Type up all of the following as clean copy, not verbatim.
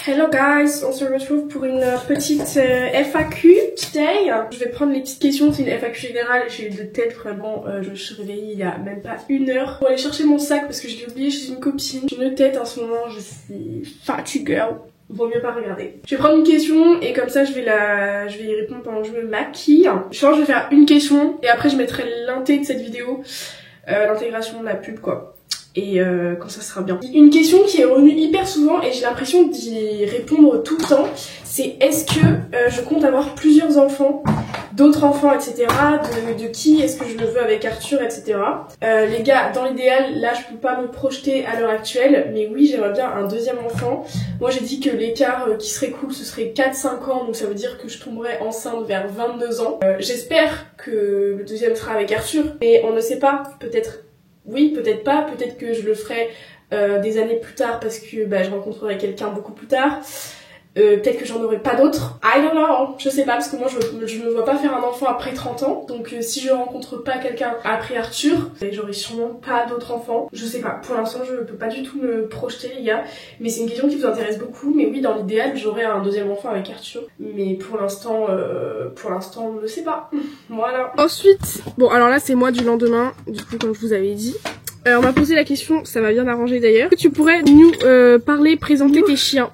Hello guys, on se retrouve pour une petite FAQ today. Je vais prendre les petites questions, c'est une FAQ générale, j'ai eu de tête vraiment, je me suis réveillée il y a même pas une heure pour aller chercher mon sac parce que je l'ai oublié chez une copine. J'ai une tête en ce moment, je suis fatu girl. Vaut mieux pas regarder. Je vais prendre une question et comme ça je vais y répondre pendant que je me maquille. Je pense que je vais faire une question et après je mettrai l'inté de cette vidéo, l'intégration de la pub quoi. Et quand ça sera bien. Une question qui est revenue hyper souvent et j'ai l'impression d'y répondre tout le temps, c'est est-ce que je compte avoir plusieurs enfants, d'autres enfants, etc. De qui est-ce que je le veux avec Arthur, etc. Les gars, dans l'idéal, là je peux pas me projeter à l'heure actuelle, mais oui j'aimerais bien un deuxième enfant. Moi j'ai dit que l'écart qui serait cool ce serait 4-5 ans, donc ça veut dire que je tomberais enceinte vers 22 ans. J'espère que le deuxième sera avec Arthur, mais on ne sait pas, peut-être. Oui, peut-être pas, peut-être que je le ferai des années plus tard parce que je rencontrerai quelqu'un beaucoup plus tard. Peut-être que j'en aurai pas d'autres. I don't know, je sais pas parce que moi je me vois pas faire un enfant après 30 ans. Donc si je rencontre pas quelqu'un après Arthur, j'aurai sûrement pas d'autres enfants. Je sais pas, pour l'instant je peux pas du tout me projeter les gars. Mais c'est une question qui vous intéresse beaucoup. Mais oui, dans l'idéal j'aurai un deuxième enfant avec Arthur. Mais pour l'instant on ne sait pas. Voilà. Ensuite, bon alors là c'est moi du lendemain, du coup comme je vous avais dit. On m'a posé la question, ça m'a bien arrangé d'ailleurs. Tu pourrais nous présenter tes chiens.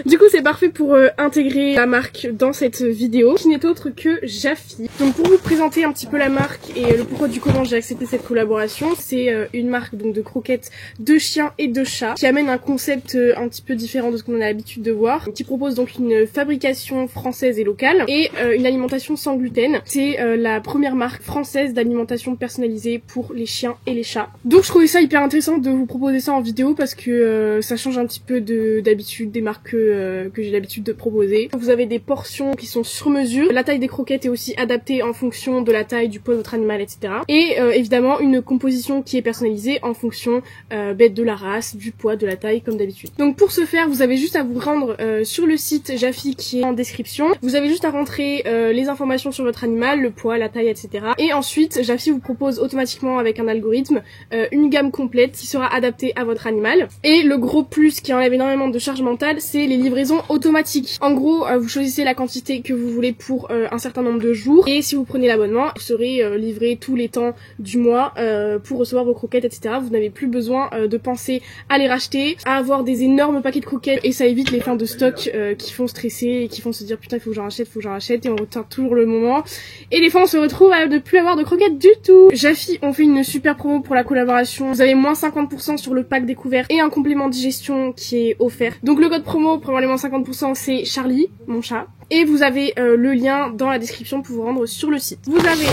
Du coup c'est parfait pour intégrer la marque dans cette vidéo qui n'est autre que Jaffy. Donc pour vous présenter un petit peu la marque et le pourquoi du comment j'ai accepté cette collaboration, c'est une marque donc de croquettes de chiens et de chats qui amène un concept un petit peu différent de ce qu'on a l'habitude de voir, qui propose donc une fabrication française et locale et une alimentation sans gluten. C'est la première marque française d'alimentation personnalisée pour les chiens et les chats. Donc je trouvais ça hyper intéressant de vous proposer ça en vidéo parce que ça change un petit peu d'habitude des marques que j'ai l'habitude de proposer. Vous avez des portions qui sont sur mesure. La taille des croquettes est aussi adaptée en fonction de la taille, du poids de votre animal, etc. Et évidemment une composition qui est personnalisée en fonction de la race, du poids, de la taille comme d'habitude. Donc pour ce faire, vous avez juste à vous rendre sur le site Jaffy qui est en description. Vous avez juste à rentrer les informations sur votre animal, le poids, la taille, etc. Et ensuite, Jaffy vous propose automatiquement avec un algorithme une gamme complète qui sera adaptée à votre animal. Et le gros plus qui enlève énormément de charge mentale, c'est les livraisons automatiques. En gros, vous choisissez la quantité que vous voulez pour un certain nombre de jours et si vous prenez l'abonnement, vous serez livré tous les temps du mois pour recevoir vos croquettes, etc. Vous n'avez plus besoin de penser à les racheter, à avoir des énormes paquets de croquettes et ça évite les fins de stock qui font stresser et qui font se dire putain il faut que j'en rachète et on retarde toujours le moment et des fois on se retrouve à ne plus avoir de croquettes du tout. Jaffy on fait une super promo pour la collaboration, vous avez moins 50% sur le pack découvert et un complément digestion qui est offert. Donc le code promo pour avoir les moins 50% c'est Charlie, mon chat. Et vous avez le lien dans la description pour vous rendre sur le site. Vous avez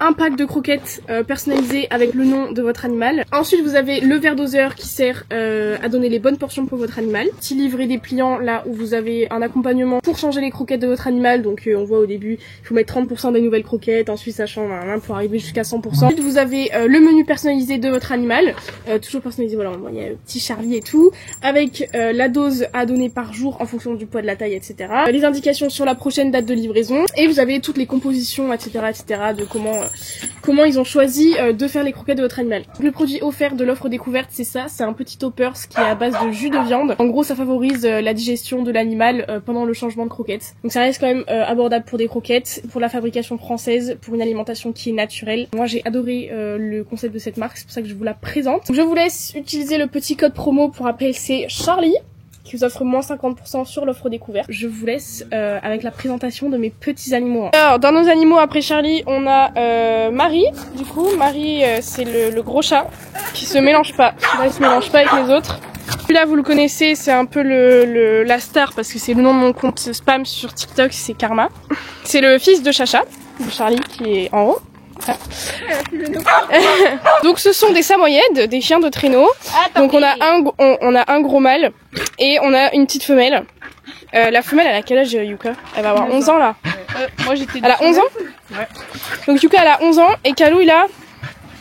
un pack de croquettes personnalisées avec le nom de votre animal. Ensuite vous avez le verre doseur qui sert à donner les bonnes portions pour votre animal. Petit livret dépliant là où vous avez un accompagnement pour changer les croquettes de votre animal. Donc on voit au début il faut mettre 30% des nouvelles croquettes, ensuite ça change pour arriver jusqu'à 100%. Ensuite vous avez le menu personnalisé de votre animal, toujours personnalisé, voilà, il y a le petit Charlie et tout, avec la dose à donner par jour en fonction du poids de la taille, etc. Les indications sur la prochaine date de livraison et vous avez toutes les compositions, etc. de comment ils ont choisi de faire les croquettes de votre animal. Le produit offert de l'offre découverte c'est ça, c'est un petit topper qui est à base de jus de viande. En gros ça favorise la digestion de l'animal pendant le changement de croquettes. Donc ça reste quand même abordable pour des croquettes, pour la fabrication française, pour une alimentation qui est naturelle. Moi j'ai adoré le concept de cette marque, c'est pour ça que je vous la présente. Donc, je vous laisse utiliser le petit code promo pour rappel, c'est Charlie qui vous offre moins 50% sur l'offre découverte. Je vous laisse avec la présentation de mes petits animaux. Alors dans nos animaux après Charlie on a Marie. Du coup Marie c'est le gros chat qui se mélange pas. Celui-là il se mélange pas avec les autres. Celui-là vous le connaissez, c'est un peu la star parce que c'est le nom de mon compte spam sur TikTok, c'est Karma. C'est le fils de Chacha, de Charlie qui est en haut. Ah. Donc ce sont des samoyèdes, des chiens de traîneau. Donc on a un gros mâle et on a une petite femelle. La femelle elle a quel âge Yuka? Elle va avoir 11 ans là. Moi j'étais. Elle a 11 ans. Ouais. Donc Yuka elle a 11 ans et Kalou il a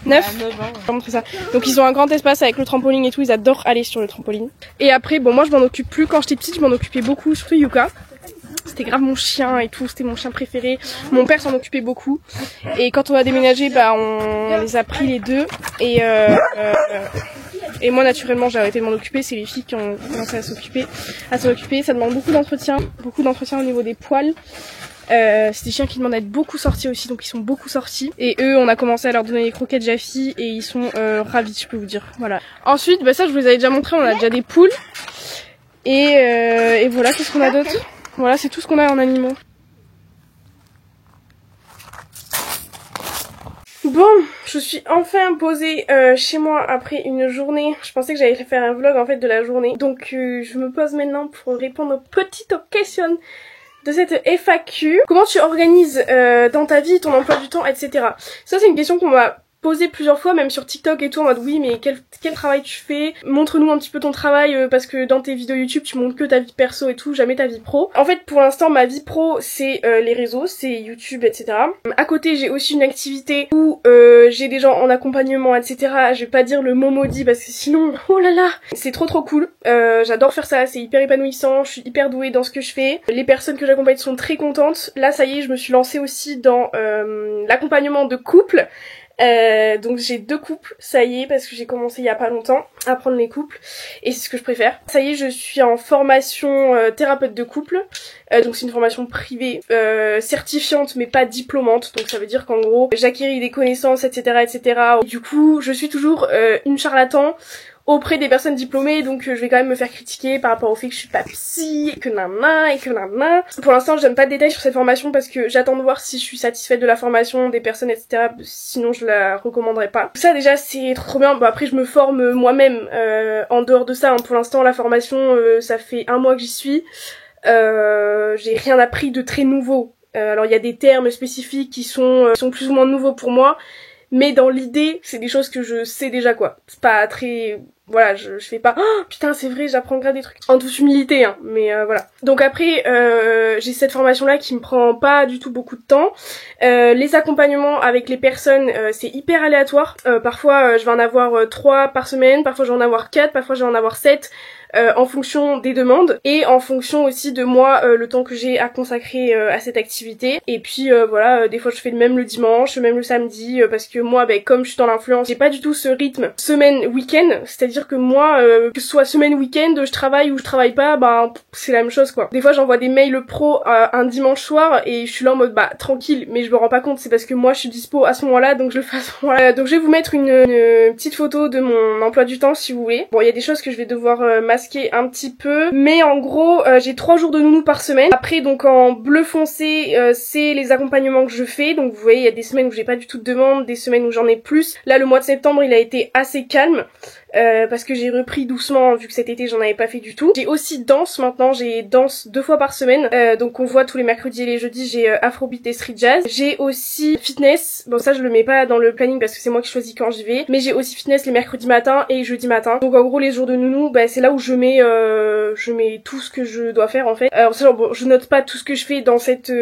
9. Ouais, 9 ans. Je vais montrer ça. Donc ils ont un grand espace avec le trampoline et tout, ils adorent aller sur le trampoline. Et après bon moi je m'en occupe plus, quand j'étais petite je m'en occupais beaucoup, surtout Yuka. C'était grave mon chien et tout, c'était mon chien préféré. Mon père s'en occupait beaucoup. Et quand on a déménagé, on les a pris les deux. Et Et moi naturellement j'ai arrêté de m'en occuper, c'est les filles qui ont commencé à s'en occuper. Ça demande beaucoup d'entretien au niveau des poils. C'est des chiens qui demandent à être beaucoup sortis aussi, donc ils sont beaucoup sortis. Et eux, on a commencé à leur donner les croquettes Jaffy et ils sont ravis, je peux vous dire. Voilà. Ensuite, bah ça je vous les avais déjà montré, on a déjà des poules. Et voilà, qu'est-ce qu'on a d'autre? Voilà, c'est tout ce qu'on a en animaux. Bon, je suis enfin posée chez moi après une journée. Je pensais que j'allais faire un vlog en fait de la journée. Donc je me pose maintenant pour répondre aux petites questions de cette FAQ. Comment tu organises dans ta vie ton emploi du temps, etc. Ça c'est une question qu'on m'a posée plusieurs fois, même sur TikTok et tout, en mode oui mais quel travail tu fais, montre-nous un petit peu ton travail parce que dans tes vidéos YouTube tu montres que ta vie perso et tout, jamais ta vie pro. En fait pour l'instant ma vie pro c'est les réseaux, c'est YouTube, etc. À côté j'ai aussi une activité où j'ai des gens en accompagnement, etc. Je vais pas dire le mot maudit parce que sinon oh là là, c'est trop cool. J'adore faire ça, c'est hyper épanouissant, je suis hyper douée dans ce que je fais. Les personnes que j'accompagne sont très contentes. Là ça y est, je me suis lancée aussi dans l'accompagnement de couple. Donc j'ai 2 couples, ça y est, parce que j'ai commencé il y a pas longtemps à prendre les couples et c'est ce que je préfère. Ça y est, je suis en formation thérapeute de couple, donc c'est une formation privée certifiante mais pas diplômante, donc ça veut dire qu'en gros j'acquéris des connaissances, etc., etc. Du coup je suis toujours une charlatan auprès des personnes diplômées, donc je vais quand même me faire critiquer par rapport au fait que je suis pas psy, et que nana, et que nana. Pour l'instant je donne pas de détails sur cette formation parce que j'attends de voir si je suis satisfaite de la formation, des personnes, etc. Sinon je la recommanderais pas. Ça déjà c'est trop bien. Bon après je me forme moi-même en dehors de ça, hein. Pour l'instant la formation ça fait 1 mois que j'y suis. J'ai rien appris de très nouveau. Alors il y a des termes spécifiques qui sont plus ou moins nouveaux pour moi. Mais dans l'idée, c'est des choses que je sais déjà quoi. C'est pas très... Voilà, je fais pas oh, putain c'est vrai j'apprends grave des trucs. En toute humilité hein, mais voilà. Donc après j'ai cette formation là qui me prend pas du tout beaucoup de temps. Les accompagnements avec les personnes c'est hyper aléatoire. Parfois je vais en avoir 3 par semaine, parfois je vais en avoir 4, parfois je vais en avoir 7. En fonction des demandes et en fonction aussi de moi le temps que j'ai à consacrer à cette activité. Et puis voilà, des fois je fais même le dimanche, même le samedi parce que moi comme je suis dans l'influence, j'ai pas du tout ce rythme semaine week-end, c'est-à-dire que moi que ce soit semaine week-end, je travaille ou je travaille pas, bah c'est la même chose quoi. Des fois j'envoie des mails pro un dimanche soir et je suis là en mode bah tranquille, mais je me rends pas compte, c'est parce que moi je suis dispo à ce moment-là donc je le fais à ce moment-là. Donc je vais vous mettre une petite photo de mon emploi du temps si vous voulez. Bon il y a des choses que je vais devoir un petit peu, mais en gros j'ai 3 jours de nounou par semaine. Après donc en bleu foncé c'est les accompagnements que je fais, donc vous voyez il y a des semaines où j'ai pas du tout de demande, des semaines où j'en ai plus. Là le mois de septembre il a été assez calme parce que j'ai repris doucement vu que cet été j'en avais pas fait du tout. J'ai aussi danse maintenant, j'ai danse 2 fois par semaine, donc on voit tous les mercredis et les jeudis j'ai afrobeat et street jazz. J'ai aussi fitness, bon ça je le mets pas dans le planning parce que c'est moi qui choisis quand j'y vais, mais j'ai aussi fitness les mercredis matin et jeudi matin. Donc en gros les jours de nounou bah c'est là où je mets tout ce que je dois faire en fait. Alors bon, je note pas tout ce que je fais dans cet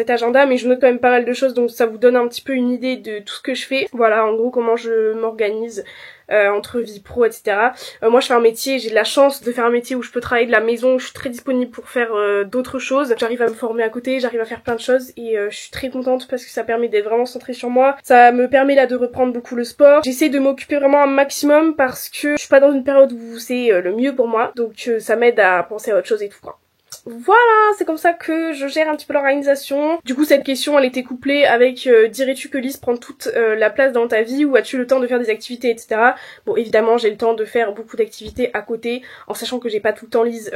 agenda, mais je note quand même pas mal de choses, donc ça vous donne un petit peu une idée de tout ce que je fais. Voilà en gros comment je m'organise entre vie pro, etc. Moi je fais un métier, j'ai de la chance de faire un métier où je peux travailler de la maison, où je suis très disponible pour faire d'autres choses. J'arrive à me former à côté, j'arrive à faire plein de choses et je suis très contente parce que ça permet d'être vraiment centrée sur moi. Ça me permet là de reprendre beaucoup le sport. J'essaie de m'occuper vraiment un maximum parce que je suis pas dans une période où c'est le mieux pour moi, donc ça m'aide à penser à autre chose et tout quoi. Voilà, c'est comme ça que je gère un petit peu l'organisation. Du coup cette question elle était couplée avec dirais-tu que Lise prend toute la place dans ta vie ou as-tu le temps de faire des activités, etc. Bon évidemment j'ai le temps de faire beaucoup d'activités à côté, en sachant que j'ai pas tout le temps Lise,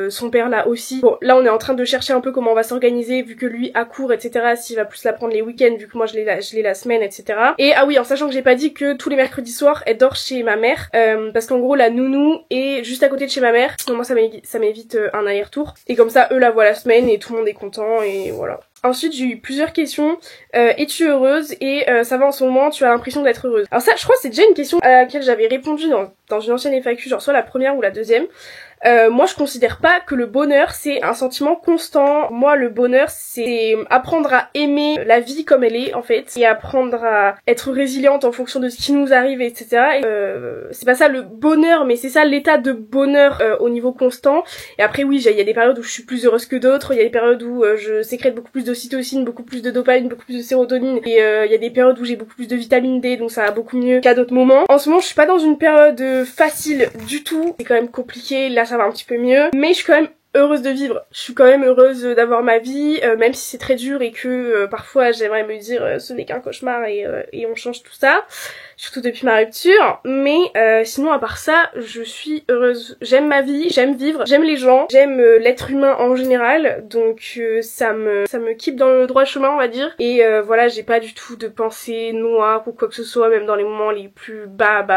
son père là aussi. Bon là on est en train de chercher un peu comment on va s'organiser vu que lui a cours, etc. S'il va plus la prendre les week-ends vu que moi je l'ai la semaine, etc. Et ah oui, en sachant que j'ai pas dit que tous les mercredis soirs elle dort chez ma mère, parce qu'en gros la nounou est juste à côté de chez ma mère, donc moi ça m'évite un aller-retour. Et comme ça, eux la voient la semaine et tout le monde est content et voilà. Ensuite, j'ai eu plusieurs questions. Es-tu heureuse? Et ça va en ce moment, tu as l'impression d'être heureuse? Alors ça, je crois que c'est déjà une question à laquelle j'avais répondu dans une ancienne FAQ, genre soit la première ou la deuxième. Moi je considère pas que le bonheur c'est un sentiment constant. Moi le bonheur c'est apprendre à aimer la vie comme elle est en fait, et apprendre à être résiliente en fonction de ce qui nous arrive, etc. C'est pas ça le bonheur, mais c'est ça l'état de bonheur au niveau constant. Et après oui, il y a des périodes où je suis plus heureuse que d'autres, il y a des périodes où je sécrète beaucoup plus d'ocytocine, beaucoup plus de dopamine, beaucoup plus de sérotonine, et il y a des périodes où j'ai beaucoup plus de vitamine D, donc ça va beaucoup mieux qu'à d'autres moments. En ce moment je suis pas dans une période facile du tout, c'est quand même compliqué, là ça va un petit peu mieux, mais je suis quand même heureuse de vivre. Je suis quand même heureuse d'avoir ma vie, même si c'est très dur et que parfois j'aimerais me dire ce n'est qu'un cauchemar et on change tout ça, surtout depuis ma rupture. Mais sinon à part ça, je suis heureuse. J'aime ma vie, j'aime vivre, j'aime les gens, j'aime l'être humain en général, donc ça me keep dans le droit chemin on va dire. Et voilà, j'ai pas du tout de pensée noire ou quoi que ce soit, même dans les moments les plus bas.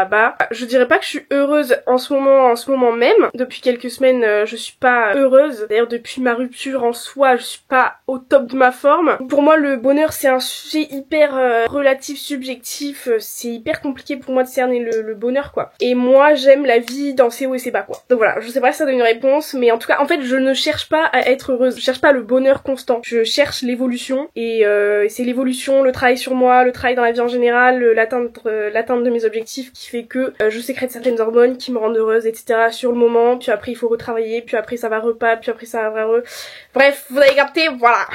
Je dirais pas que je suis heureuse en ce moment même. Depuis quelques semaines, je suis pas heureuse. D'ailleurs depuis ma rupture en soi, je suis pas au top de ma forme. Pour moi le bonheur c'est un sujet hyper relatif, subjectif, c'est hyper compliqué pour moi de cerner le bonheur quoi. Et moi j'aime la vie dans ses hauts et ses bas quoi. Donc voilà, je sais pas si ça donne une réponse, mais en tout cas en fait je ne cherche pas à être heureuse, je cherche pas le bonheur constant, je cherche l'évolution, et c'est l'évolution, le travail sur moi, le travail dans la vie en général, l'atteinte de mes objectifs qui fait que je sécrète certaines hormones qui me rendent heureuse, etc. sur le moment, puis après il faut retravailler, puis après ça va repas, puis après ça va bref, vous avez capté, voilà.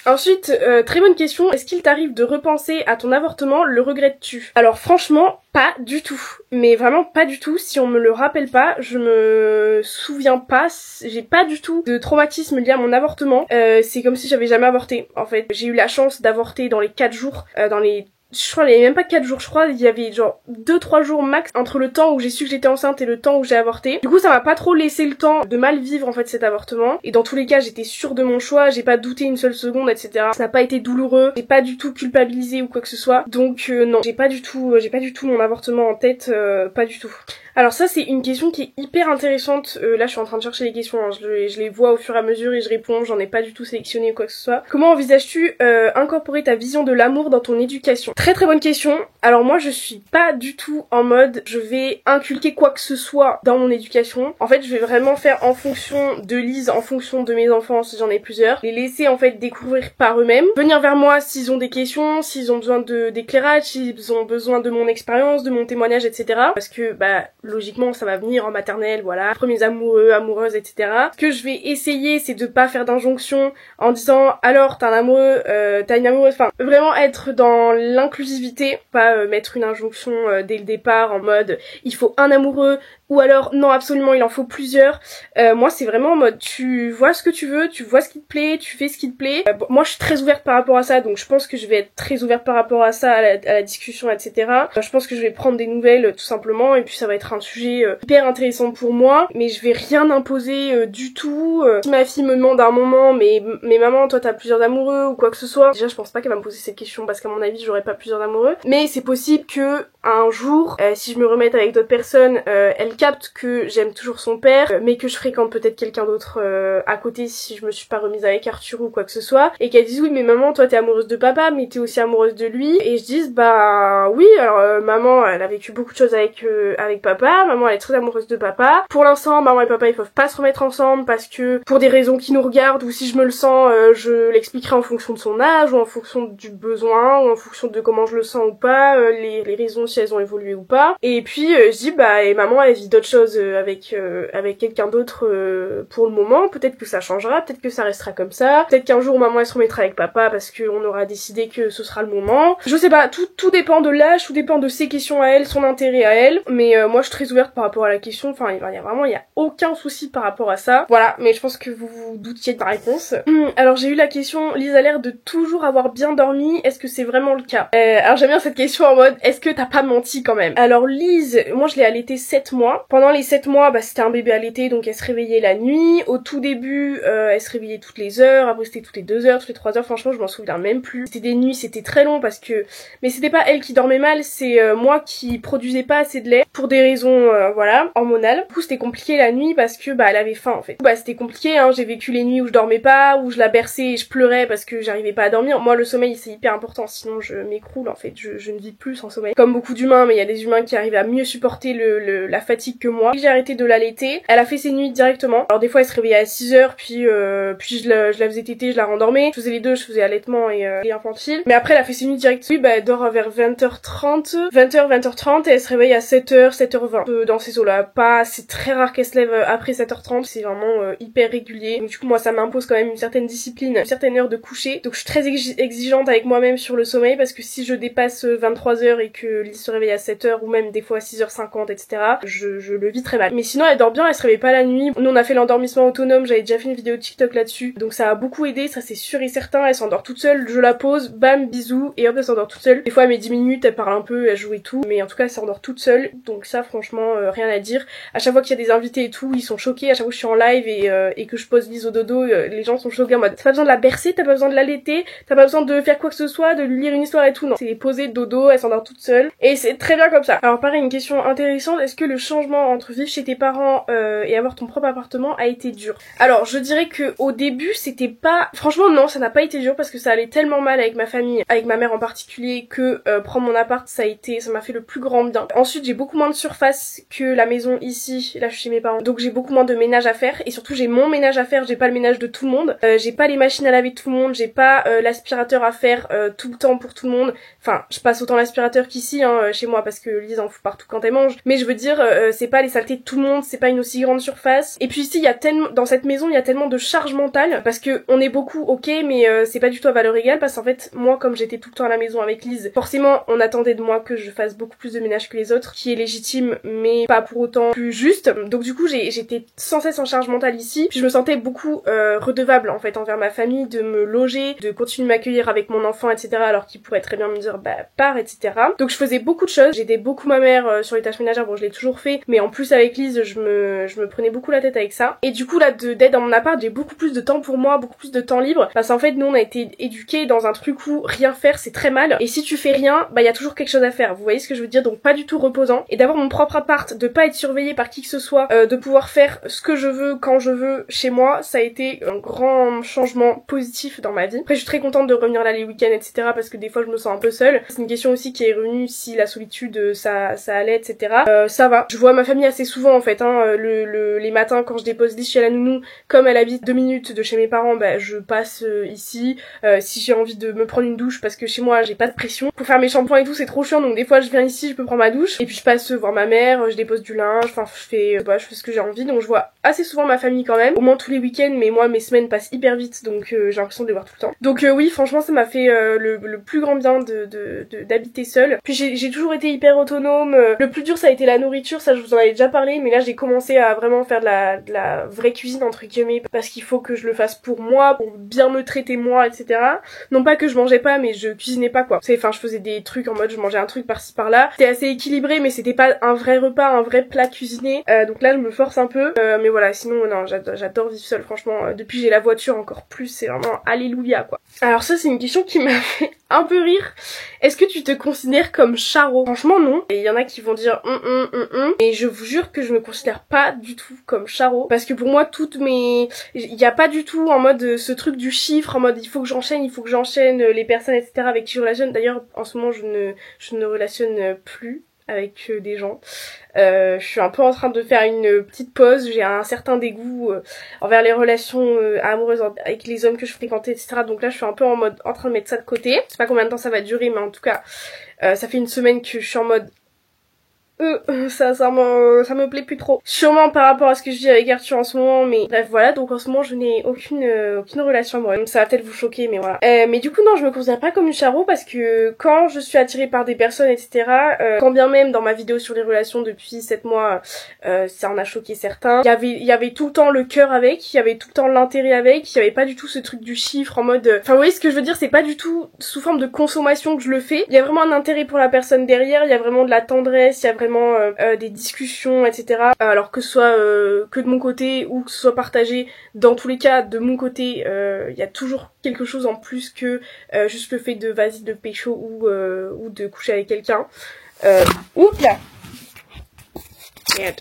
Ensuite, très bonne question, est-ce qu'il t'arrive de repenser à ton avortement, le regrettes-tu? Alors franchement, pas du tout, mais vraiment pas du tout. Si on me le rappelle pas, je me souviens pas, j'ai pas du tout de traumatisme lié à mon avortement. C'est comme si j'avais jamais avorté en fait. J'ai eu la chance d'avorter dans les 4 jours, je crois qu'il y avait même pas 4 jours, je crois il y avait genre 2-3 jours max entre le temps où j'ai su que j'étais enceinte et le temps où j'ai avorté. Du coup ça m'a pas trop laissé le temps de mal vivre en fait cet avortement, et dans tous les cas j'étais sûre de mon choix, j'ai pas douté une seule seconde, etc. Ça n'a pas été douloureux, j'ai pas du tout culpabilisé ou quoi que ce soit, donc non, j'ai pas du tout mon avortement en tête, pas du tout. Alors ça c'est une question qui est hyper intéressante, là je suis en train de chercher les questions, hein. Je les vois au fur et à mesure et je réponds, j'en ai pas du tout sélectionné ou quoi que ce soit. Comment envisages-tu incorporer ta vision de l'amour dans ton éducation? Très très bonne question. Alors moi je suis pas du tout en mode je vais inculquer quoi que ce soit dans mon éducation. En fait je vais vraiment faire en fonction de Lise, en fonction de mes enfants si j'en ai plusieurs, les laisser en fait découvrir par eux-mêmes, venir vers moi s'ils ont des questions, s'ils ont besoin d'éclairage, s'ils ont besoin de mon expérience, de mon témoignage, etc. Parce que logiquement ça va venir en maternelle, voilà, premiers amoureux, amoureuses, etc. Ce que je vais essayer c'est de pas faire d'injonction en disant alors t'as un amoureux, t'as une amoureuse, enfin vraiment être dans l'inclusivité, pas mettre une injonction dès le départ en mode il faut un amoureux, ou alors non absolument il en faut plusieurs. Moi c'est vraiment en mode tu vois ce que tu veux, tu vois ce qui te plaît, tu fais ce qui te plaît. Moi je suis très ouverte par rapport à ça, donc je pense que je vais être très ouverte par rapport à ça, à la discussion, etc. Je pense que je vais prendre des nouvelles tout simplement, et puis ça va être un sujet hyper intéressant pour moi, mais je vais rien imposer du tout. Si ma fille me demande à un moment mais maman toi t'as plusieurs amoureux ou quoi que ce soit, déjà je pense pas qu'elle va me poser cette question parce qu'à mon avis j'aurais pas plusieurs amoureux, mais c'est possible que un jour si je me remette avec d'autres personnes, elle capte que j'aime toujours son père, mais que je fréquente peut-être quelqu'un d'autre à côté si je me suis pas remise avec Arthur ou quoi que ce soit, et qu'elle dise oui mais maman toi t'es amoureuse de papa mais t'es aussi amoureuse de lui, et je dise bah oui alors maman elle a vécu beaucoup de choses avec papa, maman elle est très amoureuse de papa, pour l'instant maman et papa ils peuvent pas se remettre ensemble parce que pour des raisons qui nous regardent, ou si je me le sens je l'expliquerai en fonction de son âge ou en fonction du besoin ou en fonction de comment je le sens ou pas, les raisons si elles ont évolué ou pas, et puis je dis bah et maman elle vit d'autres choses avec quelqu'un d'autre pour le moment, peut-être que ça changera, peut-être que ça restera comme ça, peut-être qu'un jour maman elle se remettra avec papa parce qu'on aura décidé que ce sera le moment, je sais pas, tout dépend de l'âge, tout dépend de ses questions à elle, son intérêt à elle, mais moi je suis très ouverte par rapport à la question, enfin il y a aucun souci par rapport à ça, voilà, mais je pense que vous vous doutiez de ma réponse. Alors j'ai eu la question, Lise a l'air de toujours avoir bien dormi, est-ce que c'est vraiment le cas? Alors j'aime bien cette question en mode est-ce que t'as pas menti quand même? Alors Lise, moi je l'ai allaitée 7 mois, pendant les 7 mois c'était un bébé allaité donc elle se réveillait la nuit, au tout début elle se réveillait toutes les heures, après c'était toutes les 2 heures, toutes les 3 heures, franchement je m'en souviens même plus, c'était des nuits, c'était très long parce que, mais c'était pas elle qui dormait mal, c'est moi qui produisais pas assez de lait pour des raisons voilà, hormonales. Du coup c'était compliqué la nuit parce que elle avait faim en fait. C'était compliqué, hein, j'ai vécu les nuits où je dormais pas, où je la berçais et je pleurais parce que j'arrivais pas à dormir. Moi le sommeil c'est hyper important, sinon je m'écroule en fait, je ne vis plus sans sommeil. Comme beaucoup beaucoup d'humains, mais il y a des humains qui arrivent à mieux supporter la fatigue que moi. J'ai arrêté de l'allaiter, elle a fait ses nuits directement. Alors des fois elle se réveillait à 6h, puis je la faisais téter, je la rendormais. Je faisais les deux, je faisais allaitement et infantile. Mais après elle a fait ses nuits direct. Oui, bah elle dort vers 20h30, 20h, 20h30 et elle se réveille à 7h, 7h20. Dans ces eaux-là, c'est très rare qu'elle se lève après 7h30, c'est vraiment hyper régulier. Donc du coup moi ça m'impose quand même une certaine discipline, une certaine heure de coucher. Donc je suis très exigeante avec moi-même sur le sommeil parce que si je dépasse 23h et que Lise se réveille à 7h ou même des fois à 6h50, etc., je le vis très mal. Mais sinon elle dort bien, elle se réveille pas la nuit. Nous on a fait l'endormissement autonome, j'avais déjà fait une vidéo TikTok là-dessus, donc ça a beaucoup aidé, ça c'est sûr et certain. Elle s'endort toute seule, je la pose, bam, bisous, et hop elle s'endort toute seule. Des fois elle met 10 minutes, elle parle un peu, elle joue et tout, mais en tout cas elle s'endort toute seule, donc ça franchement rien à dire. À chaque fois qu'il y a des invités et tout, ils sont choqués, à chaque fois que je suis en live et que je pose Lise au dodo, les gens sont choqués en mode t'as pas besoin de la bercer, t'as pas besoin de l'allaiter, t'as pas besoin de faire quoi que ce soit, de lui lire une histoire et tout, non. C'est poser dodo, elle s'endort toute seule, et c'est très bien comme ça. Alors pareil, une question intéressante, est-ce que le changement entre vivre chez tes parents et avoir ton propre appartement a été dur? Alors je dirais que au début c'était pas... Franchement non, ça n'a pas été dur parce que ça allait tellement mal avec ma famille, avec ma mère en particulier, que prendre mon appart ça m'a fait le plus grand bien. Ensuite j'ai beaucoup moins de surface que la maison ici, là je suis chez mes parents, donc j'ai beaucoup moins de ménage à faire, et surtout j'ai mon ménage à faire, j'ai pas le ménage de tout le monde, j'ai pas les machines à laver de tout le monde, j'ai pas l'aspirateur à faire tout le temps pour tout le monde. Enfin je passe autant l'aspirateur qu'ici chez moi parce que Lise en fout partout quand elle mange, mais je veux dire c'est pas les saletés de tout le monde, c'est pas une aussi grande surface. Et puis ici il y a tellement, dans cette maison il y a tellement de charge mentale parce que on est beaucoup, ok, mais c'est pas du tout à valeur égale parce qu'en fait moi comme j'étais tout le temps à la maison avec Lise, forcément on attendait de moi que je fasse beaucoup plus de ménage que les autres, qui est légitime mais pas pour autant plus juste. Donc du coup j'étais sans cesse en charge mentale ici, puis je me sentais beaucoup redevable en fait envers ma famille de me loger, de continuer de m'accueillir avec mon enfant, etc., alors qu'il pourrait très bien me dire bah pars, etc. Donc je faisais beaucoup de choses, j'aidais beaucoup ma mère sur les tâches ménagères, bon je l'ai toujours fait, mais en plus avec Lise je me prenais beaucoup la tête avec ça. Et du coup là d'être dans mon appart, j'ai beaucoup plus de temps pour moi, beaucoup plus de temps libre, parce qu'en fait nous on a été éduqués dans un truc où rien faire c'est très mal, et si tu fais rien, bah il y a toujours quelque chose à faire, vous voyez ce que je veux dire, donc pas du tout reposant. Et d'avoir mon propre appart, de pas être surveillée par qui que ce soit, de pouvoir faire ce que je veux quand je veux chez moi, ça a été un grand changement positif dans ma vie. Après je suis très contente de revenir là les week-ends, etc., parce que des fois je me sens un peu seule. C'est une question aussi qui est revenue, si la solitude ça allait, etc. Ça va, je vois ma famille assez souvent en fait, les matins quand je dépose Lise chez la nounou, comme elle habite 2 minutes de chez mes parents, bah je passe ici. Si j'ai envie de me prendre une douche, parce que chez moi j'ai pas de pression pour faire mes shampoings et tout, c'est trop chiant, donc des fois je viens ici, je peux prendre ma douche et puis je passe voir ma mère, je dépose du linge, enfin je fais ce que j'ai envie. Donc je vois assez souvent ma famille quand même, au moins tous les week-ends, mais moi mes semaines passent hyper vite, donc j'ai l'impression de les voir tout le temps. Donc oui, franchement ça m'a fait le plus grand bien d'habiter seule. Puis j'ai toujours été hyper autonome. Le plus dur ça a été la nourriture, ça je vous en avais déjà parlé, mais là j'ai commencé à vraiment faire de la vraie cuisine entre guillemets, parce qu'il faut que je le fasse pour moi, pour bien me traiter moi, etc. Non pas que je mangeais pas, mais je cuisinais pas quoi. Enfin je faisais des trucs en mode je mangeais un truc par-ci par-là. C'était assez équilibré, mais c'était pas un vrai repas, un vrai plat cuisiné. Donc là je me force un peu, mais voilà, sinon non, j'adore vivre seule franchement. Depuis j'ai la voiture encore plus, c'est vraiment alléluia quoi. Alors ça c'est une question qui m'a fait un peu rire. Est-ce que tu te considères comme charo? Franchement non. Et il y en a qui vont dire et je vous jure que je me considère pas du tout comme charo, parce que pour moi il y a pas du tout en mode ce truc du chiffre, en mode il faut que j'enchaîne les personnes, etc., avec qui je relationne. D'ailleurs en ce moment je ne relationne plus avec des gens. Je suis un peu en train de faire une petite pause, j'ai un certain dégoût envers les relations amoureuses avec les hommes que je fréquentais, etc. Donc là je suis un peu en train de mettre ça de côté. Je sais pas combien de temps ça va durer, mais en tout cas ça fait une semaine que je suis en mode ça me plaît plus trop. Sûrement par rapport à ce que je vis avec Arthur en ce moment, mais bref voilà, donc en ce moment je n'ai aucune relation amoureuse. Ça va peut-être vous choquer, mais voilà. Mais du coup non, je me considère pas comme une charo, parce que quand je suis attirée par des personnes, etc., quand bien même dans ma vidéo sur les relations depuis 7 mois, ça en a choqué certains, il y avait tout le temps le cœur avec, il y avait tout le temps l'intérêt avec, il y avait pas du tout ce truc du chiffre en mode... Enfin vous voyez ce que je veux dire, c'est pas du tout sous forme de consommation que je le fais, il y a vraiment un intérêt pour la personne derrière, il y a vraiment de la tendresse, il y a vraiment des discussions, etc. Alors que ce soit que de mon côté ou que ce soit partagé, dans tous les cas de mon côté il y a toujours quelque chose en plus que juste le fait de vas-y de pécho ou de coucher avec quelqu'un. Oups là, merde,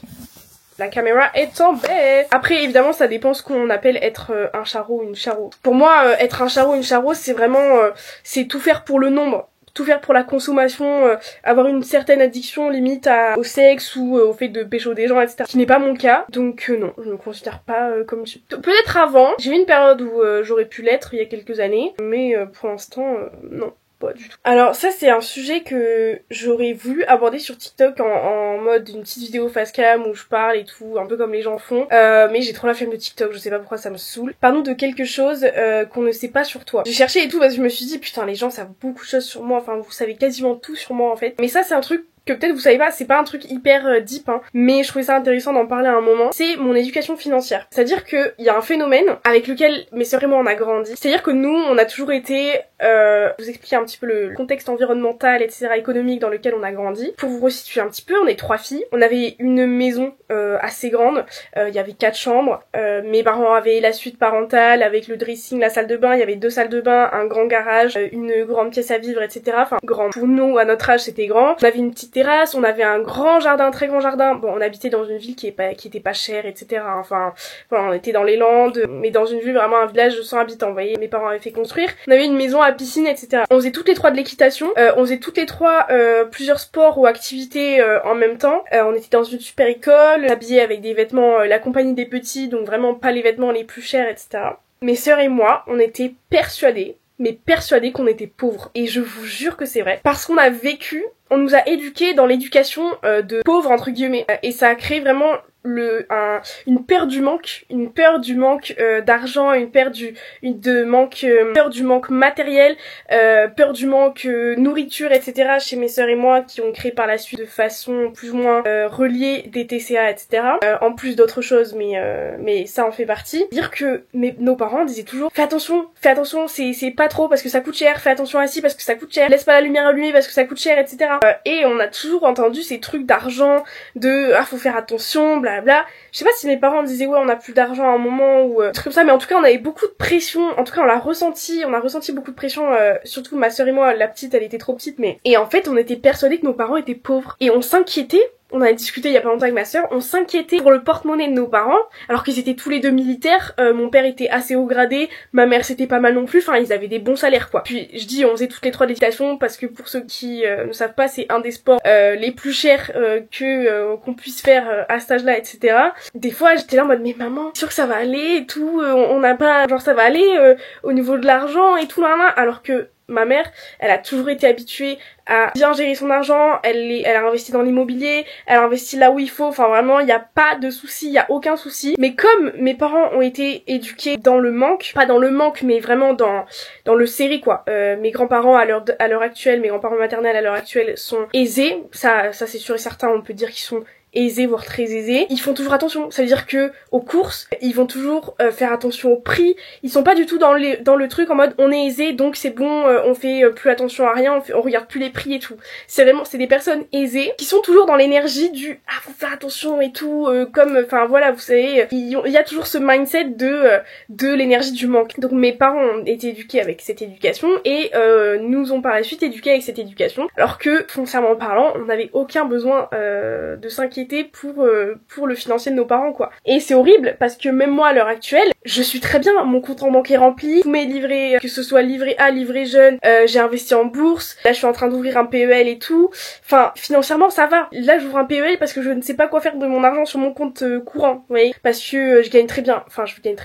la caméra est tombée. Après évidemment ça dépend ce qu'on appelle être un charo ou une charo. Pour moi être un charo ou une charo c'est vraiment c'est tout faire pour le nombre. tout faire pour la consommation, avoir une certaine addiction limite au sexe ou au fait de pécho des gens, etc. Ce qui n'est pas mon cas. Donc non, je me considère pas comme... Peut-être avant, j'ai eu une période où j'aurais pu l'être il y a quelques années, mais pour l'instant, non. Pas du tout. Alors ça c'est un sujet que j'aurais voulu aborder sur TikTok en mode une petite vidéo face cam où je parle et tout, un peu comme les gens font, mais j'ai trop la flemme de TikTok, je sais pas pourquoi ça me saoule. Parlons de quelque chose qu'on ne sait pas sur toi. J'ai cherché et tout parce que je me suis dit putain les gens savent beaucoup de choses sur moi, enfin vous savez quasiment tout sur moi en fait. Mais ça c'est un truc que peut-être vous savez pas, c'est pas un truc hyper deep, hein, mais je trouvais ça intéressant d'en parler à un moment, c'est mon éducation financière. C'est-à-dire qu'il y a un phénomène avec lequel mes sœurs et moi on a grandi. C'est-à-dire que nous, on a toujours été, vous expliquer un petit peu le contexte environnemental, etc., économique dans lequel on a grandi. Pour vous resituer un petit peu, on est 3 filles, on avait une maison assez grande, il y avait 4 chambres, mes parents avaient la suite parentale avec le dressing, la salle de bain, il y avait 2 salles de bain, un grand garage, une grande pièce à vivre, etc. Enfin, grand. Pour nous, à notre âge, c'était grand. On avait une petite terrasse, on avait un grand jardin, très grand jardin. Bon, on habitait dans une ville qui était pas chère, etc. Enfin, voilà, on était dans les Landes, mais dans une ville, vraiment un village de 100 habitants, vous voyez. Mes parents avaient fait construire. On avait une maison à piscine, etc. On faisait toutes les 3 de l'équitation. On faisait toutes les 3 plusieurs sports ou activités en même temps. On était dans une super école, habillés avec des vêtements, la compagnie des petits, donc vraiment pas les vêtements les plus chers, etc. Mes sœurs et moi, on était persuadés qu'on était pauvres. Et je vous jure que c'est vrai. Parce qu'on a vécu, on nous a éduqués dans l'éducation de pauvres entre guillemets. Et ça a créé vraiment une peur du manque d'argent, peur du manque matériel, peur du manque nourriture, etc. chez mes sœurs et moi qui ont créé par la suite de façon plus ou moins reliée des TCA, etc. En plus d'autres choses, mais ça en fait partie. Dire que nos parents disaient toujours fais attention, c'est pas trop parce que ça coûte cher, fais attention à ci parce que ça coûte cher, laisse pas la lumière allumée parce que ça coûte cher, etc. Et on a toujours entendu ces trucs d'argent, faut faire attention, bla. Je sais pas si mes parents disaient ouais on a plus d'argent à un moment ou trucs comme ça, mais en tout cas on avait beaucoup de pression, en tout cas on a ressenti beaucoup de pression, surtout ma sœur et moi, la petite elle était trop petite, et en fait on était persuadés que nos parents étaient pauvres et on s'inquiétait. On a discuté il y a pas longtemps avec ma sœur, on s'inquiétait pour le porte-monnaie de nos parents, alors qu'ils étaient tous les deux militaires, mon père était assez haut gradé, ma mère c'était pas mal non plus, enfin ils avaient des bons salaires quoi. Puis je dis on faisait toutes les 3 de l'équitation parce que pour ceux qui ne savent pas c'est un des sports les plus chers qu'on puisse faire à cet âge-là, etc. Des fois j'étais là en mode mais maman, sûr que ça va aller et tout, on n'a pas, genre ça va aller au niveau de l'argent et tout là, alors que ma mère, elle a toujours été habituée à bien gérer son argent, elle a investi dans l'immobilier, elle a investi là où il faut, enfin vraiment il y a pas de souci, il y a aucun souci. Mais comme mes parents ont été éduqués dans le manque, pas dans le manque mais vraiment dans le serré quoi. Mes grands-parents à l'heure actuelle, mes grands-parents maternels à l'heure actuelle sont aisés, ça c'est sûr et certain, on peut dire qu'ils sont aisés voire très aisés. Ils font toujours attention, ça veut dire que aux courses ils vont toujours faire attention au prix, ils sont pas du tout dans le truc en mode on est aisé donc c'est bon, on fait plus attention à rien, on regarde plus les prix et tout. C'est des personnes aisées qui sont toujours dans l'énergie du faut faire attention et tout, comme enfin voilà vous savez, il y a toujours ce mindset de l'énergie du manque. Donc mes parents ont été éduqués avec cette éducation et nous ont par la suite éduqués avec cette éducation, alors que foncièrement parlant on n'avait aucun besoin de s'inquiéter pour le financier de nos parents quoi. Et c'est horrible parce que même moi à l'heure actuelle, je suis très bien, mon compte en banque est rempli, tous mes livrets, que ce soit livret A, livret jeune, j'ai investi en bourse, là je suis en train d'ouvrir un PEL et tout, enfin financièrement ça va. Là j'ouvre un PEL parce que je ne sais pas quoi faire de mon argent sur mon compte courant, vous voyez, parce que je gagne très bien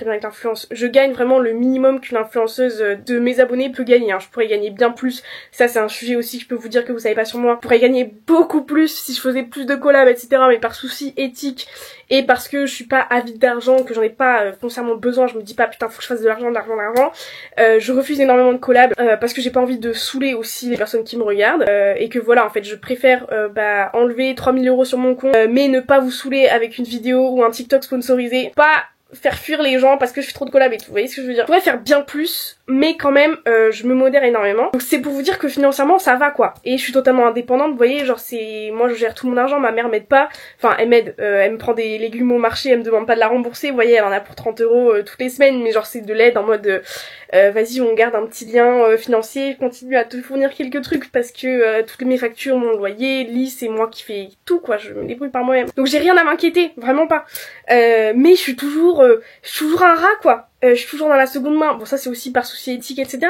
avec l'influence, je gagne vraiment le minimum qu'une influenceuse de mes abonnés peut gagner, hein. Je pourrais gagner bien plus, ça c'est un sujet aussi que je peux vous dire que vous savez pas sur moi, je pourrais gagner beaucoup plus si je faisais plus de collabs, etc. mais par souci éthique et parce que je suis pas avide d'argent, que j'en ai pas foncièrement besoin, je me dis pas putain faut que je fasse de l'argent, je refuse énormément de collabs parce que j'ai pas envie de saouler aussi les personnes qui me regardent et que voilà en fait je préfère enlever 3000 € sur mon compte mais ne pas vous saouler avec une vidéo ou un TikTok sponsorisé, pas faire fuir les gens parce que je fais trop de collabs et tout, vous voyez ce que je veux dire. Je pourrais faire bien plus, mais quand même je me modère énormément. Donc c'est pour vous dire que financièrement ça va quoi. Et je suis totalement indépendante, vous voyez, genre moi je gère tout mon argent, ma mère m'aide pas, enfin elle m'aide, elle me prend des légumes au marché, elle me demande pas de la rembourser, vous voyez, elle en a pour 30 € toutes les semaines, mais genre c'est de l'aide en mode vas-y on garde un petit lien financier, je continue à te fournir quelques trucs parce que toutes mes factures, mon loyer, c'est moi qui fais tout quoi, je me débrouille par moi-même. Donc j'ai rien à m'inquiéter, vraiment pas. Mais je suis toujours un rat quoi. je suis toujours dans la seconde main. Bon, ça c'est aussi par souci éthique, etc.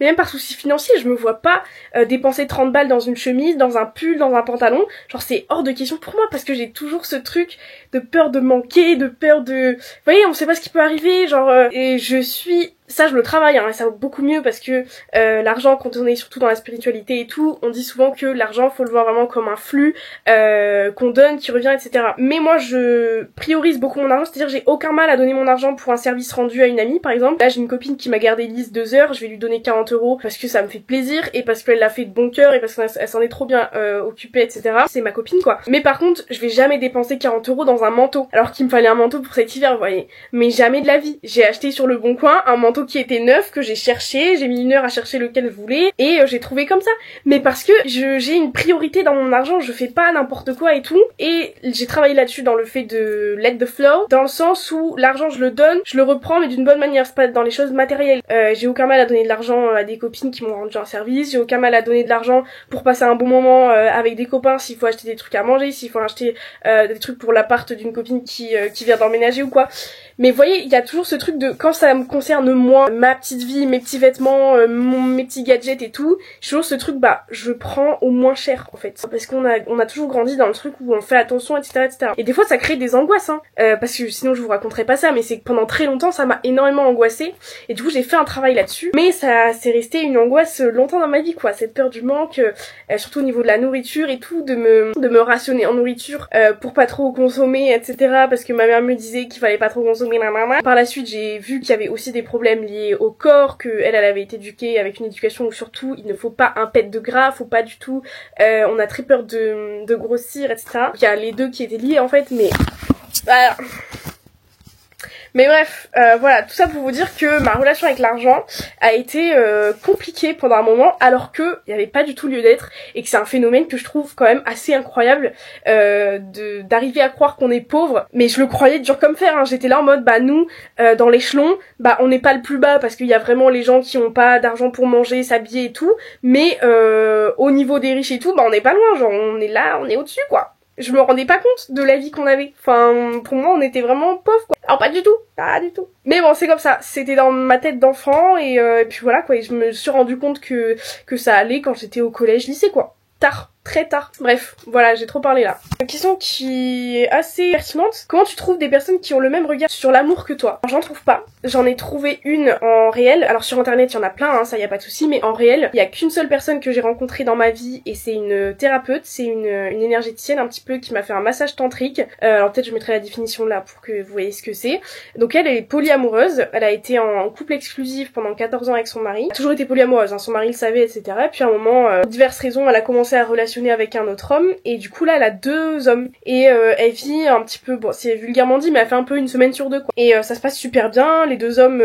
Mais même par souci financier, je me vois pas dépenser 30 balles dans une chemise, dans un pull, dans un pantalon. Genre c'est hors de question pour moi parce que j'ai toujours ce truc de peur de manquer, de peur de... Vous voyez, on sait pas ce qui peut arriver, genre... Et je suis... Ça, je le travaille, hein, et ça va beaucoup mieux parce que l'argent, quand on est surtout dans la spiritualité et tout, on dit souvent que l'argent, faut le voir vraiment comme un flux qu'on donne, qui revient, etc. Mais moi, je priorise beaucoup mon argent, c'est-à-dire j'ai aucun mal à donner mon argent pour un service rendu à une amie, par exemple. Là, j'ai une copine qui m'a gardé Lise 2 heures, je vais lui donner 40 € parce que ça me fait plaisir et parce qu'elle l'a fait de bon cœur et parce qu'elle s'en est trop bien occupée, etc. C'est ma copine, quoi. Mais par contre, je vais jamais dépenser 40 € dans un manteau, alors qu'il me fallait un manteau pour cet hiver, vous voyez. Mais jamais de la vie. J'ai acheté sur le Bon Coin un manteau qui était neuf, que j'ai cherché, j'ai mis 1 heure à chercher lequel je voulais, et j'ai trouvé comme ça. Mais parce que j'ai une priorité dans mon argent, je fais pas n'importe quoi et tout, et j'ai travaillé là-dessus dans le fait de let the flow, dans le sens où l'argent je le donne, je le reprends, mais d'une bonne manière, c'est pas dans les choses matérielles. J'ai aucun mal à donner de l'argent à des copines qui m'ont rendu un service, j'ai aucun mal à donner de l'argent pour passer un bon moment avec des copains, s'il faut acheter des trucs à manger, s'il faut acheter des trucs pour l'appart d'une copine qui vient d'emménager ou quoi. Mais vous voyez, il y a toujours ce truc de quand ça me concerne moi, ma petite vie, mes petits vêtements, mes petits gadgets et tout, j'ai toujours ce truc, bah je prends au moins cher en fait, parce qu'on a toujours grandi dans le truc où on fait attention, etc., etc. Et des fois ça crée des angoisses, hein, parce que sinon je vous raconterai pas ça, mais c'est que pendant très longtemps ça m'a énormément angoissée, et du coup j'ai fait un travail là-dessus, mais ça c'est resté une angoisse longtemps dans ma vie, quoi, cette peur du manque, surtout au niveau de la nourriture et tout, de me rationner en nourriture pour pas trop consommer, etc., parce que ma mère me disait qu'il fallait pas trop consommer. Par la suite, j'ai vu qu'il y avait aussi des problèmes liés au corps, que elle avait été éduquée avec une éducation où surtout il ne faut pas un pet de gras, faut pas du tout, on a très peur de grossir, etc. Il y a les deux qui étaient liés en fait, mais voilà. Mais bref, voilà, tout ça pour vous dire que ma relation avec l'argent a été compliquée pendant un moment, alors que il n'y avait pas du tout lieu d'être, et que c'est un phénomène que je trouve quand même assez incroyable, d'arriver à croire qu'on est pauvre, mais je le croyais dur comme fer, hein. J'étais là en mode, bah nous, dans l'échelon, bah on n'est pas le plus bas, parce qu'il y a vraiment les gens qui ont pas d'argent pour manger, s'habiller et tout, mais au niveau des riches et tout, bah on n'est pas loin, genre on est là, on est au-dessus, quoi. Je me rendais pas compte de la vie qu'on avait. Enfin, pour moi, on était vraiment pauvres, quoi. Alors, pas du tout. Pas du tout. Mais bon, c'est comme ça. C'était dans ma tête d'enfant, et puis voilà, quoi. Et je me suis rendu compte que ça allait quand j'étais au collège, lycée, quoi. Tard. Très tard. Bref, voilà, j'ai trop parlé là. Une question qui est assez pertinente. Comment tu trouves des personnes qui ont le même regard sur l'amour que toi? J'en trouve pas. J'en ai trouvé une en réel. Alors sur internet, il y en a plein, hein, ça y a pas de souci, mais en réel, il y a qu'une seule personne que j'ai rencontrée dans ma vie, et c'est une thérapeute, c'est une énergéticienne un petit peu qui m'a fait un massage tantrique. Alors peut-être je mettrai la définition là pour que vous voyez ce que c'est. Donc elle est polyamoureuse, elle a été en couple exclusif pendant 14 ans avec son mari. Elle a toujours été polyamoureuse, hein, son mari le savait, etc. Et puis à un moment, pour diverses raisons, elle a commencé à relationner avec un autre homme, et du coup là elle a 2 hommes, et elle vit un petit peu, bon c'est vulgairement dit, mais elle fait un peu une semaine sur 2, quoi. Et ça se passe super bien, les 2 hommes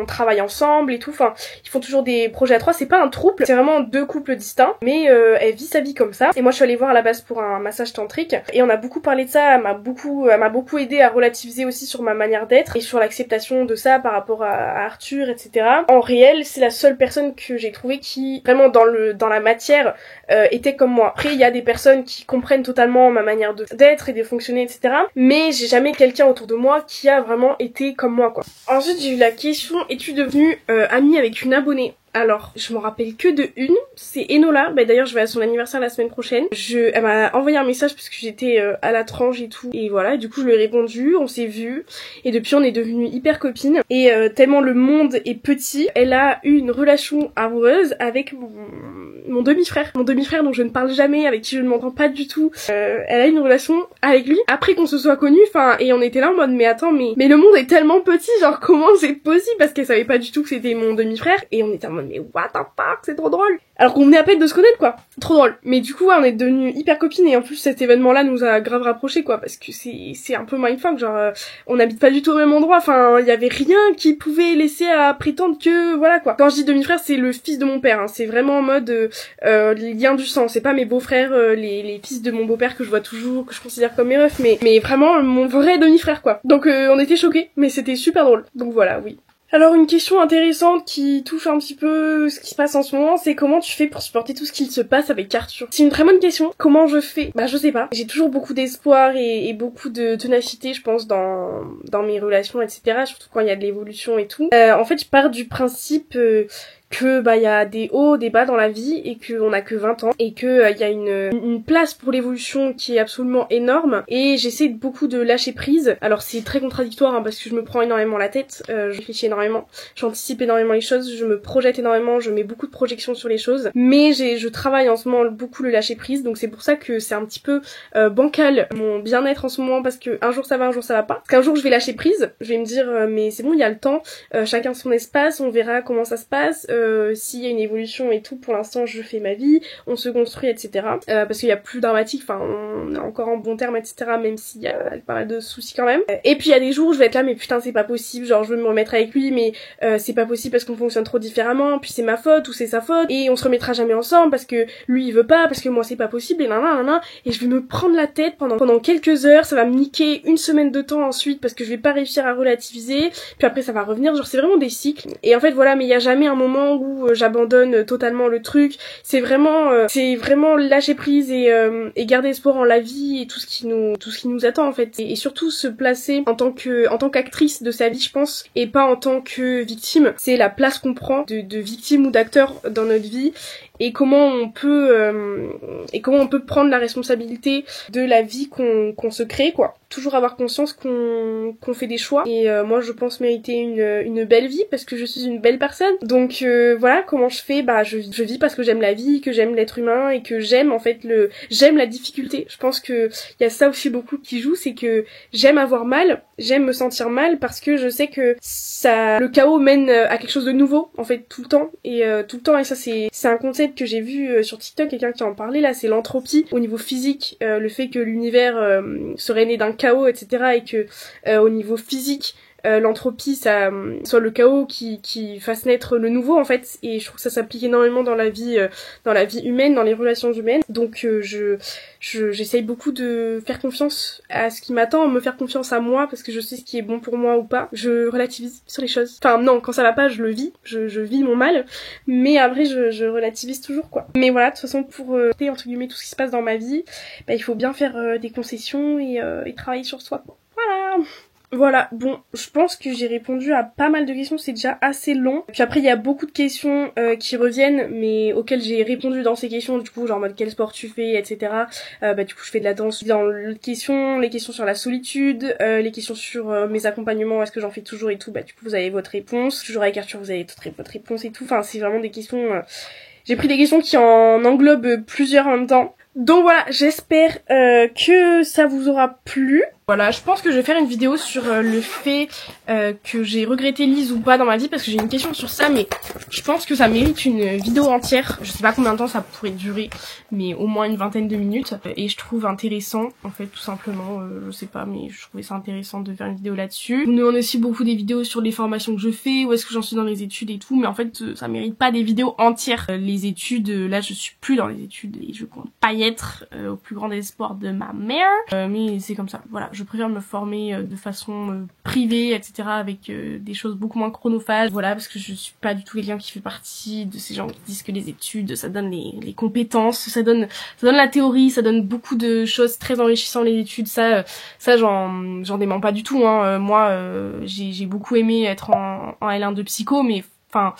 travaillent ensemble et tout, enfin ils font toujours des projets à 3, c'est pas un trouble, c'est vraiment 2 couples distincts, mais elle vit sa vie comme ça. Et moi je suis allée voir à la base pour un massage tantrique, et on a beaucoup parlé de ça, elle m'a beaucoup aidé à relativiser aussi sur ma manière d'être, et sur l'acceptation de ça par rapport à Arthur, etc. En réel, c'est la seule personne que j'ai trouvée qui, vraiment dans la matière, était comme moi. Après, il y a des personnes qui comprennent totalement ma manière d'être et de fonctionner, etc. Mais j'ai jamais quelqu'un autour de moi qui a vraiment été comme moi, quoi. Ensuite, j'ai eu la question, es-tu devenue amie avec une abonnée? Alors, je m'en rappelle que de une, c'est Enola. Bah d'ailleurs, je vais à son anniversaire la semaine prochaine. Elle m'a envoyé un message parce que j'étais à la tranche et tout. Et voilà, et du coup, je lui ai répondu, on s'est vus. Et depuis, on est devenues hyper copines. Et tellement le monde est petit, elle a eu une relation amoureuse avec mon demi-frère. Mon demi-frère dont je ne parle jamais, avec qui je ne m'entends pas du tout. Elle a eu une relation avec lui après qu'on se soit connus. Enfin, et on était là en mode, mais attends, mais le monde est tellement petit, genre comment c'est possible? Parce qu'elle savait pas du tout que c'était mon demi-frère. Et on était en mode, mais what the fuck, c'est trop drôle. Alors qu'on venait à peine de se connaître, quoi. Trop drôle. Mais du coup, ouais, on est devenus hyper copines, et en plus cet événement-là nous a grave rapprochés, quoi, parce que c'est un peu mindfuck, genre on n'habite pas du tout au même endroit, enfin il y avait rien qui pouvait laisser à prétendre que voilà, quoi. Quand je dis demi-frère, c'est le fils de mon père, hein. C'est vraiment en mode les liens du sang, c'est pas mes beaux-frères, les fils de mon beau-père que je vois toujours, que je considère comme mes refs, mais vraiment mon vrai demi-frère, quoi. Donc on était choqués, mais c'était super drôle. Donc voilà, oui. Alors une question intéressante qui touche un petit peu ce qui se passe en ce moment, c'est comment tu fais pour supporter tout ce qu'il se passe avec Arthur? C'est une très bonne question. Comment je fais? Bah je sais pas. J'ai toujours beaucoup d'espoir et beaucoup de ténacité, je pense, dans mes relations, etc. Surtout quand il y a de l'évolution et tout. En fait, je pars du principe que bah il y a des hauts, des bas dans la vie et qu'on a que 20 ans et que il y a une place pour l'évolution qui est absolument énorme et j'essaie beaucoup de lâcher prise. Alors c'est très contradictoire hein, parce que je me prends énormément la tête, je réfléchis énormément, j'anticipe énormément les choses, je me projette énormément, je mets beaucoup de projections sur les choses, mais je travaille en ce moment beaucoup le lâcher prise, donc c'est pour ça que c'est un petit peu bancal mon bien-être en ce moment parce que un jour ça va, un jour ça va pas. Parce qu'un jour je vais lâcher prise, je vais me dire mais c'est bon, il y a le temps, chacun son espace, on verra comment ça se passe. S'il y a une évolution et tout, pour l'instant je fais ma vie, on se construit, etc. Parce qu'il y a plus dramatique, enfin on est encore en bon terme, etc. Même s'il y a pas mal de soucis quand même. Et puis il y a des jours où je vais être là, mais putain c'est pas possible, genre je veux me remettre avec lui, mais c'est pas possible parce qu'on fonctionne trop différemment, puis c'est ma faute ou c'est sa faute, et on se remettra jamais ensemble parce que lui il veut pas, parce que moi c'est pas possible, et nanana, et je vais me prendre la tête pendant quelques heures, ça va me niquer une semaine de temps ensuite parce que je vais pas réussir à relativiser, puis après ça va revenir, genre c'est vraiment des cycles. Et en fait voilà, mais il y a jamais un moment où j'abandonne totalement le truc, c'est vraiment lâcher prise et garder espoir en la vie et tout ce qui nous attend en fait, et surtout se placer en tant qu'actrice de sa vie, je pense, et pas en tant que victime. C'est la place qu'on prend de victime ou d'acteur dans notre vie et comment on peut prendre la responsabilité de la vie qu'on se crée, quoi. Toujours avoir conscience qu'on fait des choix, et moi je pense mériter une belle vie parce que je suis une belle personne. Donc voilà comment je fais, bah je vis parce que j'aime la vie, que j'aime l'être humain et que j'aime en fait j'aime la difficulté. Je pense que il y a ça aussi beaucoup qui joue, c'est que j'aime avoir mal, j'aime me sentir mal parce que je sais que le chaos mène à quelque chose de nouveau en fait tout le temps, et ça c'est un concept que j'ai vu sur TikTok, quelqu'un qui en parlait là, c'est l'entropie au niveau physique, le fait que l'univers serait né d'un chaos, etc., et que au niveau physique l'entropie ça soit le chaos qui fasse naître le nouveau en fait, et je trouve que ça s'applique énormément dans la vie humaine, dans les relations humaines. Donc j'essaye beaucoup de faire confiance à ce qui m'attend, me faire confiance à moi parce que je sais ce qui est bon pour moi ou pas. Je relativise sur les choses, enfin non, quand ça va pas je le vis, je vis mon mal, mais après je relativise toujours quoi. Mais voilà, de toute façon pour entre guillemets tout ce qui se passe dans ma vie, bah il faut bien faire des concessions et travailler sur soi quoi. Voilà, bon, je pense que j'ai répondu à pas mal de questions, c'est déjà assez long. Puis après, il y a beaucoup de questions qui reviennent, mais auxquelles j'ai répondu dans ces questions, du coup, genre en mode quel sport tu fais, etc. Bah du coup, je fais de la danse. Dans les questions sur la solitude, les questions sur mes accompagnements, est-ce que j'en fais toujours et tout, bah du coup, vous avez votre réponse. Toujours avec Arthur, vous avez votre réponse et tout. Enfin, c'est vraiment des questions... J'ai pris des questions qui en englobent plusieurs en même temps. Donc voilà, j'espère que ça vous aura plu. Voilà, je pense que je vais faire une vidéo sur le fait que j'ai regretté Lise ou pas dans ma vie, parce que j'ai une question sur ça, mais je pense que ça mérite une vidéo entière. Je sais pas combien de temps ça pourrait durer, mais au moins une vingtaine de minutes. Et je trouve intéressant, en fait, tout simplement, je sais pas, mais je trouvais ça intéressant de faire une vidéo là-dessus. Vous me demandez aussi beaucoup des vidéos sur les formations que je fais, où est-ce que j'en suis dans les études et tout, mais en fait, ça mérite pas des vidéos entières. Les études, là, je suis plus dans les études et je compte pas y être, au plus grand espoir de ma mère. Mais c'est comme ça, voilà. Je préfère me former de façon privée, etc., avec des choses beaucoup moins chronophages. Voilà, parce que je suis pas du tout quelqu'un qui fait partie de ces gens qui disent que les études, ça donne les compétences, ça donne la théorie, ça donne beaucoup de choses très enrichissantes, les études. Ça j'en dément pas du tout, hein. Moi, j'ai beaucoup aimé être en L1 de psycho, mais enfin...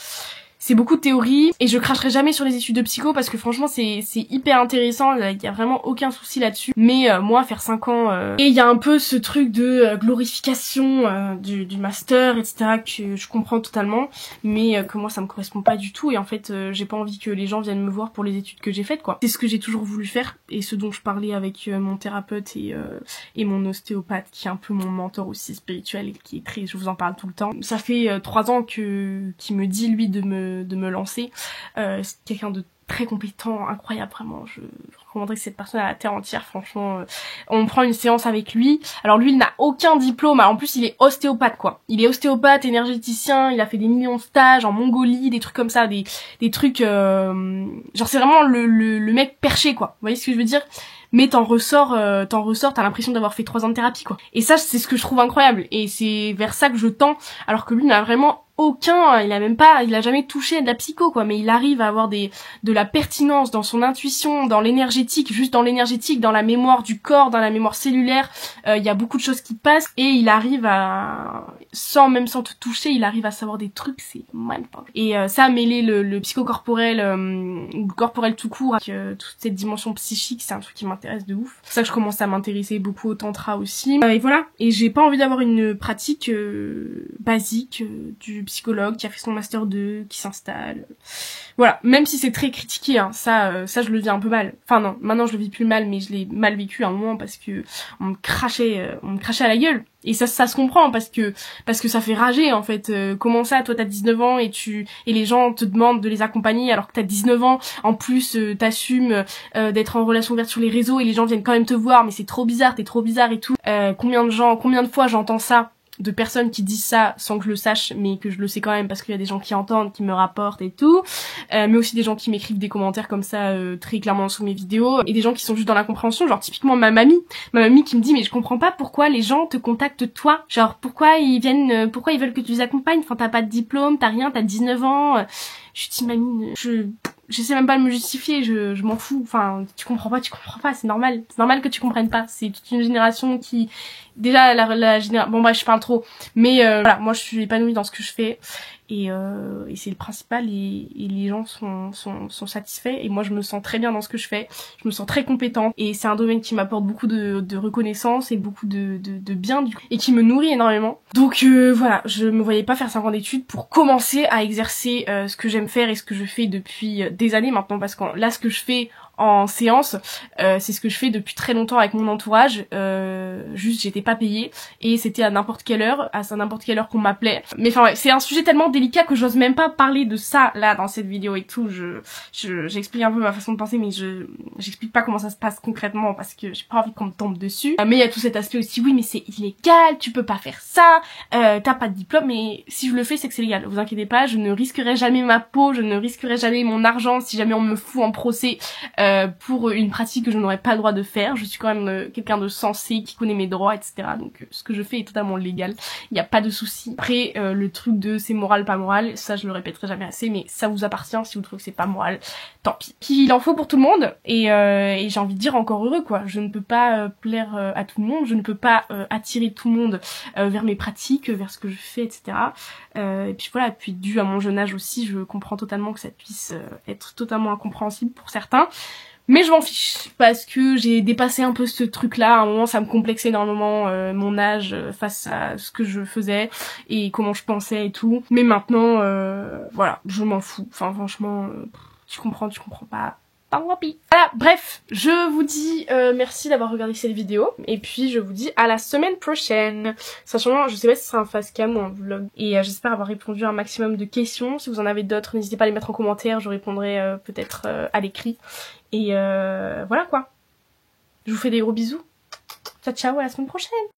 c'est beaucoup de théorie, et je cracherai jamais sur les études de psycho parce que franchement c'est hyper intéressant, il y a vraiment aucun souci là-dessus. Mais moi faire 5 ans et il y a un peu ce truc de glorification du master, etc., que je comprends totalement, mais que moi ça me correspond pas du tout, et en fait j'ai pas envie que les gens viennent me voir pour les études que j'ai faites quoi. C'est ce que j'ai toujours voulu faire, et ce dont je parlais avec mon thérapeute et mon ostéopathe qui est un peu mon mentor aussi spirituel et qui est très, je vous en parle tout le temps. Ça fait 3 ans qu'il me dit lui de me lancer. C'est quelqu'un de très compétent, incroyable, vraiment. Je recommanderais cette personne à la terre entière, franchement. On prend une séance avec lui. Alors lui, il n'a aucun diplôme. En plus, il est ostéopathe, quoi. Il est ostéopathe, énergéticien. Il a fait des millions de stages en Mongolie, des trucs comme ça, des trucs... genre, c'est vraiment le mec perché, quoi. Vous voyez ce que je veux dire ? Mais t'en ressors, t'as l'impression d'avoir fait 3 ans de thérapie, quoi. Et ça, c'est ce que je trouve incroyable. Et c'est vers ça que je tends, alors que lui n'a vraiment il a jamais touché à de la psycho quoi, mais il arrive à avoir de la pertinence dans son intuition, dans l'énergétique, juste dans l'énergétique, dans la mémoire du corps, dans la mémoire cellulaire, il y a beaucoup de choses qui passent et il arrive sans te toucher, il arrive à savoir des trucs, c'est mindfuck. Et ça, mêler le psychocorporel, le corporel tout court, avec toute cette dimension psychique, c'est un truc qui m'intéresse de ouf. C'est ça que je commence à m'intéresser beaucoup au tantra aussi. Et voilà, et j'ai pas envie d'avoir une pratique basique du psychologue qui a fait son master 2, qui s'installe. Voilà, même si c'est très critiqué, hein, ça je le vis un peu mal. Enfin non, maintenant je le vis plus mal, mais je l'ai mal vécu à un moment parce que on me crachait à la gueule. Et ça se comprend parce que ça fait rager en fait. Comment ça, toi t'as 19 ans et les gens te demandent de les accompagner alors que t'as 19 ans. En plus t'assumes d'être en relation ouverte sur les réseaux et les gens viennent quand même te voir, mais c'est trop bizarre, t'es trop bizarre et tout. Combien de fois j'entends ça de personnes qui disent ça sans que je le sache, mais que je le sais quand même parce qu'il y a des gens qui entendent, qui me rapportent et tout, mais aussi des gens qui m'écrivent des commentaires comme ça très clairement sous mes vidéos, et des gens qui sont juste dans l'incompréhension, genre typiquement ma mamie qui me dit mais je comprends pas pourquoi les gens te contactent toi, genre pourquoi ils veulent que tu les accompagnes, enfin t'as pas de diplôme, t'as rien, t'as 19 ans, je dis mamie, j'essaie même pas de me justifier, je m'en fous, enfin tu comprends pas, c'est normal que tu comprennes pas, c'est toute une génération qui déjà la génération, bon bref je parle trop, mais voilà, moi je suis épanouie dans ce que je fais et c'est le principal, et les gens sont satisfaits et moi je me sens très bien dans ce que je fais, je me sens très compétente et c'est un domaine qui m'apporte beaucoup de reconnaissance et beaucoup de bien et qui me nourrit énormément. Donc voilà, je me voyais pas faire 5 ans d'études pour commencer à exercer ce que j'aime faire et ce que je fais depuis des années maintenant, parce que là ce que je fais en séance, c'est ce que je fais depuis très longtemps avec mon entourage, juste j'étais pas payée et c'était à n'importe quelle heure qu'on m'appelait. Mais enfin ouais, c'est un sujet tellement délicat que j'ose même pas parler de ça là dans cette vidéo et tout. J'explique un peu ma façon de penser, mais j'explique pas comment ça se passe concrètement parce que j'ai pas envie qu'on me tombe dessus. Mais il y a tout cet aspect aussi, oui mais c'est illégal, tu peux pas faire ça, t'as pas de diplôme, mais si je le fais c'est que c'est légal, vous inquiétez pas, je ne risquerai jamais ma peau, je ne risquerai jamais mon argent si jamais on me fout en procès pour une pratique que je n'aurais pas le droit de faire. Je suis quand même quelqu'un de sensé, qui connaît mes droits, etc. Donc ce que je fais est totalement légal, il n'y a pas de souci. Après le truc de c'est moral pas moral, ça je le répéterai jamais assez, mais ça vous appartient, si vous trouvez que c'est pas moral, tant pis. Il en faut pour tout le monde, et j'ai envie de dire encore heureux quoi. Je ne peux pas plaire à tout le monde, je ne peux pas attirer tout le monde vers mes pratiques, vers ce que je fais, etc. Et puis voilà, puis dû à mon jeune âge aussi, je comprends totalement que ça puisse être totalement incompréhensible pour certains. Mais je m'en fiche, parce que j'ai dépassé un peu ce truc-là. À un moment, ça me complexait énormément mon âge face à ce que je faisais et comment je pensais et tout. Mais maintenant, voilà, je m'en fous. Enfin, franchement, tu comprends pas. Tant pis. Voilà, bref, je vous dis merci d'avoir regardé cette vidéo. Et puis, je vous dis à la semaine prochaine. Sachant, je sais pas si ce sera un facecam ou un vlog. Et j'espère avoir répondu à un maximum de questions. Si vous en avez d'autres, n'hésitez pas à les mettre en commentaire. Je répondrai peut-être à l'écrit. Et voilà quoi. Je vous fais des gros bisous. Ciao ciao, à la semaine prochaine.